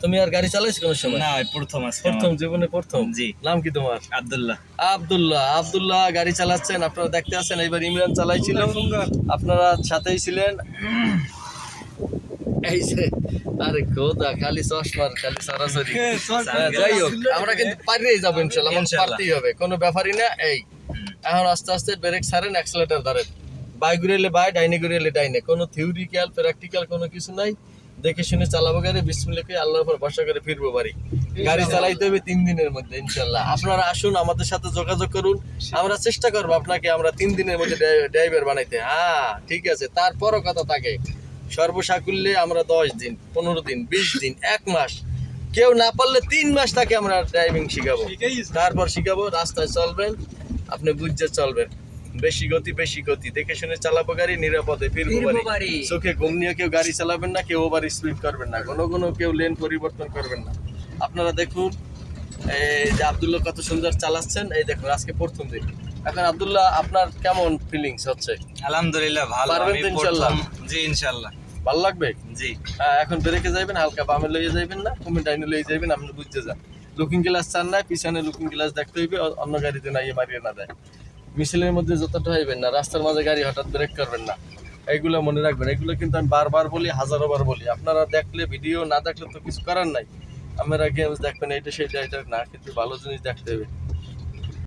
তুমি আর গাড়ি চালাইছো কোন সময়? না ভাই, প্রথম আজকে প্রথম জীবনে প্রথম? জি। নাম কি তোমার? আব্দুল্লাহ। আব্দুল্লাহ। আব্দুল্লাহ গাড়ি চালাচ্ছেন, আপনারা দেখতে আছেন। এইবার ইমরান চালাইছিল, আপনারা সাথেই ছিলেন। এই যে আরে খোদা, খালি চশমার খালি সরাসরি। যাই হোক, আমরা কিন্তু পারিয়ে যাবো ইনশাল্লাহ, আমার পারতেই হবে, কোনো ব্যাপারই না। এই এখন আস্তে আস্তে ব্রেক ছাড়েন, অ্যাক্সেলেটর ধরেন, বাই ঘুরেলে বাই, ডাইনে ঘুরেলে ডাইনে, কোনো থিওরিক্যাল প্র্যাকটিক্যাল কোনো কিছু নাই। দেখে শুনে চালাবো গাড়ি, বিসমিল্লাহ করে আল্লাহর উপর ভরসা করে ফিরবো বাড়ি। গাড়ি চালাইতে হবে 3 দিনের মধ্যে ইনশাল্লাহ। আপনারা আসুন, আমাদের সাথে যোগাযোগ করুন, আমরা চেষ্টা করবো আপনাকে আমরা 3 দিনের মধ্যে ড্রাইভার বানাইতে। হ্যাঁ ঠিক আছে, তারপরও কথা থাকে, সর্বসাকুল্যে আমরা 10 দিন, 15 দিন, 20 দিন, 1 মাস, কেউ না পারলে 3 মাস তাকে আমরা ড্রাইভিং শিখাবো। তারপর শিখাবো, রাস্তায় চলবেন, আপনি বুঝে চলবেন, বেশি গতি দেখে শুনে চালাবো গাড়ি, নিরাপদে ফিরবো বাড়ি। চোখে ঘুম নিয়ে কেউ গাড়ি চালাবেন না, কেউ ওভার স্পিড করবেন না, কোনো কেউ লেন পরিবর্তন করবেন না। আপনারা দেখুন এই যে আব্দুল্লাহ কত সুন্দর চালাচ্ছেন, এই দেখুন আজকে প্রথম দিন। এখন আব্দুল্লাহ আপনার কেমন ফিলিংস হচ্ছে? আলহামদুলিল্লাহ ভালো। পারবেন তো ইনশাল্লাহ? জি ইনশাল্লাহ। ভালো লাগবে? জি। হ্যাঁ, এখন ব্রেকে যাইবেন, হালকা বামে লইয়ে যাইবেন না, কমে ডাইনে লইয়ে যাইবেন, আপনি বুঝতে যান। লুকিং গ্লাস চান না, পিছনে লুকিং গ্লাস দেখতে হইবে, অন্য গাড়িতে না ইয়ে মারিয়ে না দেয়। মিছিলের মধ্যে যতটা হইবেন না, রাস্তার মাঝে গাড়ি হঠাৎ ব্রেক করবেন না, এইগুলো মনে রাখবেন। এগুলো কিন্তু আমি বারবার বলি, হাজারো বার বলি, আপনারা দেখলে ভিডিও, না দেখলে তো কিছু করার নাই। আপনারা গেমস দেখবেন, এইটা সেটা এটা না, কিন্তু ভালো জিনিস দেখতে হবে।